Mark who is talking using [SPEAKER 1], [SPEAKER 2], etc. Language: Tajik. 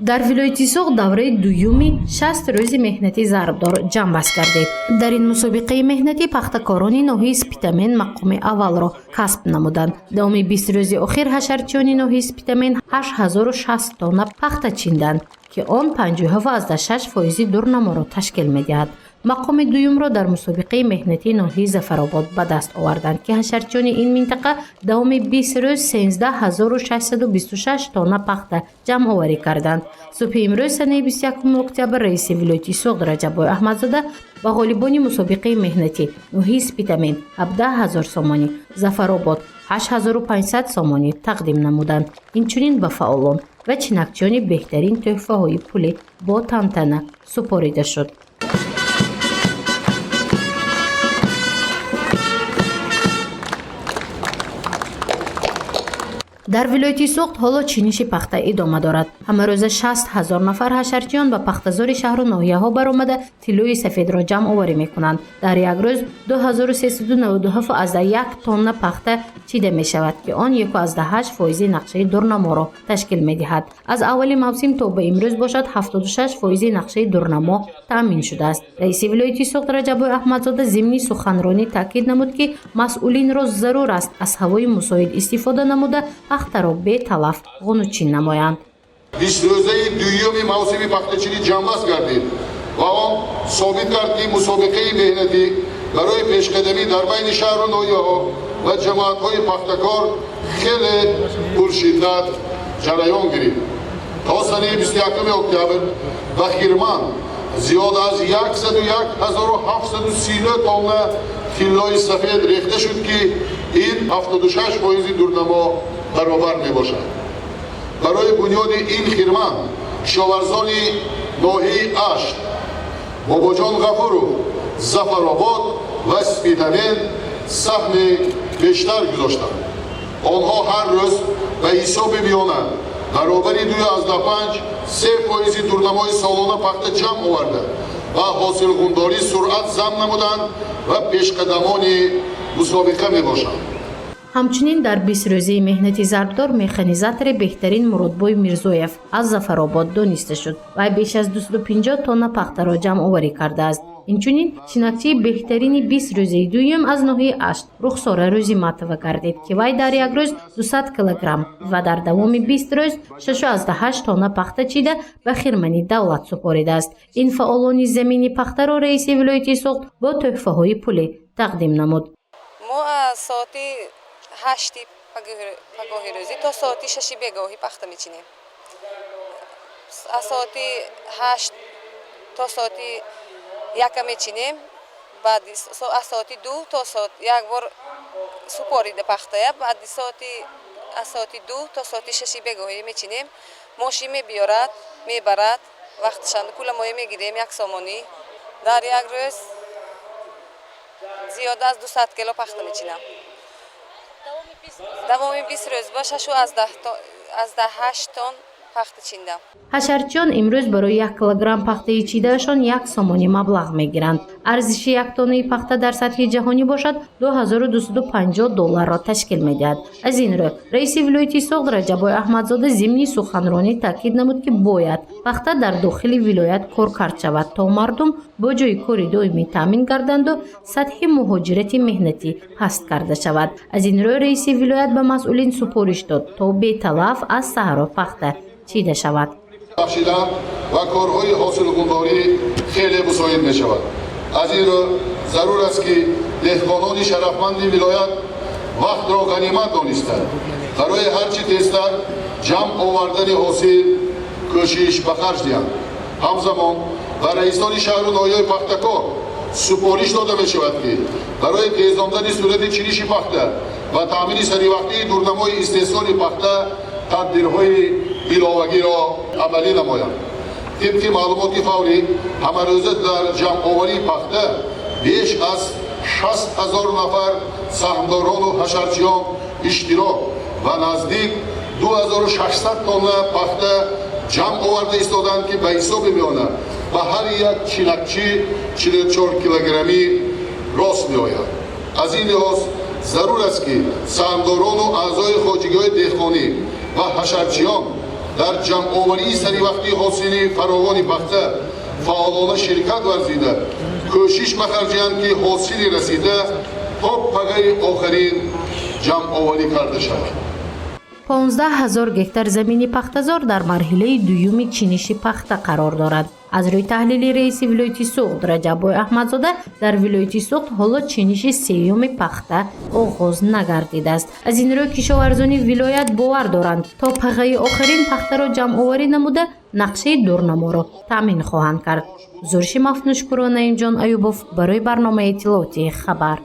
[SPEAKER 1] дар вилояти Соғ давраи дуюми 60 рӯзи меҳнати зарбдор ҷамъбаст гардид. дар ин мусобиқаи меҳнатӣ пахтакорони ноҳияи Спитамен мақоми аввалро касб намуданд. давоми 20 рӯзи охир ҳашарчиёни ноҳияи Спитамен 8060 тонна пахта чинданд ки он 57.6% дурнаморо ташкил медиҳад. мақоми дуюмро дар мусобиқаи меҳнатии ноҳияи Зафаробод ба даст оварданд ки ҳашарчиёни ин минтақа давоми 20 рӯз 13626 тонна пахта ҷамъоварӣ карданд. субҳи имрӯз санаи 21 октябр раиси вилояти Соғ Раҷаббой Аҳмадзода ба ғолибони мусобиқаи меҳнатӣ ноҳияи Спитамен 17000 сомонӣ, Зафаробод 8500 сомонӣ тақдим намуданд. инчунин ба фаъолон ва чинакчиёни беҳтарин тӯҳфаҳои пулӣ бо тантана супорида шуд. дар вилояти Соғд ҳоло чиниши пахта идома дорад. ҳамарӯза 60000 нафар ҳашарчиён ба пахтазори шаҳру ноҳияҳо баромада тиллои сафедро ҷамъоварӣ мекунанд. дар як рӯз 2397.1 тонна пахта чида мешавад ки он 1.8% нақшаи дурнаморо ташкил медиҳад. аз аввали мавсим то ба имрӯз бошад 76% нақшаи дурнамо таъмин шудааст. раиси вилояти Соғд Раҷаббой Аҳмадзода зимни суханронӣ таъкид намуд ки масъулинро зарур аст аз ҳавои мусоид истифода намуда пахтаро беталаф ғунучин намоянд.
[SPEAKER 2] 20 рӯзаи дуюми мавсими пахтачинӣ ҷамъбаст гардид ва он собит кард ки мусобиқаи меҳнатӣ барои пешқадамӣ дар байни шаҳру ноҳияҳо ва ҷамоатҳои пахтакор хеле пуршиддат ҷараён гирифт. то санаи 21 октябр ба Хирман зиёда аз 101739 тонна тиллои сафед рехта шуд ки ин 76% дурнамо баробар мебошад. барои бунёди ин хирман кишоварзони ноҳияи Ашт, Бобоҷон Ғафуров, Зафаробод ва Спитамен саҳми бештар гузоштанд. онҳо ҳар рӯз ба ҳисоби миёна баробари 2.5-3% дурнамои солона пахта ҷамъ оварда ва ҳосилғундорӣ суръат замъ намуданд ва пешқадамони мусобиқа мебошанд.
[SPEAKER 1] ҳамчунин дар 20 рӯзаи меҳнати зарбдор механизатори беҳтарин Муродбой Мирзоев аз Зафаробод дониста шуд. вай беш аз 250 тонна пахтаро ҷамъоварӣ кардааст. инчунин чинакчии беҳтарини 20 рӯзаи дуюм аз ноҳияи Ашт Рухсора Рӯзиматова гардид ки вай дар як рӯз 200 килограмм ва дар давоми 20 рӯз 6.8 тонна пахта чида ба хирмани давлат супоридааст. ин фаъолони замини пахтаро раиси вилояти Соғд бо тӯҳфаҳои пулӣ тақдим намуд.
[SPEAKER 3] мо аз соати 8 пагоҳи рӯзӣ то соати 6 бегоҳӣ пахта мечинем. аз соати 8 то соати 1 мечинем. баъди аз соати 2 то соати як бор супорида пахтая. баъди аз соати 2 то соати 6 бегоҳӣ мечинем. мошин мебиёрад, мебарад, вақтшан пула моя мегирем 1 сомонӣ. дар як рӯз зиёда аз 200 кило пахта мечинам. давоми 20 рӯз ба 6 тонн пахта чиндам.
[SPEAKER 1] ҳашарчиён имрӯз барои 1 килограмм пахтаи чидаашон 1 сомонӣ маблағ мегиранд. арзиши 1 тоннаи пахта дар сатҳи ҷаҳонӣ бошад $2250-ро ташкил медиҳад. аз ин рӯ раиси вилояти Соғд Раҷаббой Аҳмадзода зимни суханронӣ таъкид намуд ки бояд пахта дар дохили вилоят коркард шавад то мардум бо ҷойи кори доимӣ таъмин гарданду сатҳи муҳоҷирати меҳнатӣ паст карда шавад. аз ин рӯ раиси вилоят ба масъулин супориш дод то беталаф аз саҳро пахта чида шавад.
[SPEAKER 2] бахшидан ва корҳои ҳосилғундорӣ хеле мусоид мешавад. аз ин рӯ зарур аст ки деҳқонони шарафманди вилоят вақтро ғанимат дониста барои ҳарчи тезтар ҷамъ овардани ҳосил кӯшиш ба харҷ диҳанд. ҳамзамон ба раисони шаҳру ноҳияҳои пахтакор супориш дода мешавад ки барои тезондани суръати чиниши пахта ва таъмини саривақтии дурнамои истеҳсоли пахта тадбирҳои иловагиро амалӣ намоянд. тибқи маълумоти фаврӣ ҳамарӯза дар ҷамъоварии пахта беш аз 6000 нафар саҳмдорону ҳашарчиён иштирок ва наздик 2600 тонна пахта ҷамъ оварда истоданд ки ба ҳисоби меонад ба ҳар як чинакчӣ 44 килограммӣ рост меояд. аз ин лиҳоз зарур аст ки саҳмдорону аъзои хоҷигиҳои деҳқонӣ ва ҳашарчиён дар ҷамъоварии саривақтии ҳосили фаровони пахта фаъолона ширкат варзида кӯшиш махарҷоянд ки ҳосили расида то пагаи охирин ҷамъоварӣ карда шавад.
[SPEAKER 1] 15,000 гектар замини пахтазор дар марҳилаи дуюми чиниши пахта қарор дорад. аз рӯи таҳлили раиси вилояти суғд Раҷаббой Аҳмадзода дар вилояти суғд ҳоло чиниши сеюми пахта оғоз нагардидааст. аз ин рӯ кишоварзони вилоят бовар доранд то пағаи охирин пахтаро ҷамъоварӣ намуда нақшаи дурнаморо таъмин хоҳанд кард. зурши мафнушкурона Наимҷон Аюбов барои барномаи иттилоотии хабар.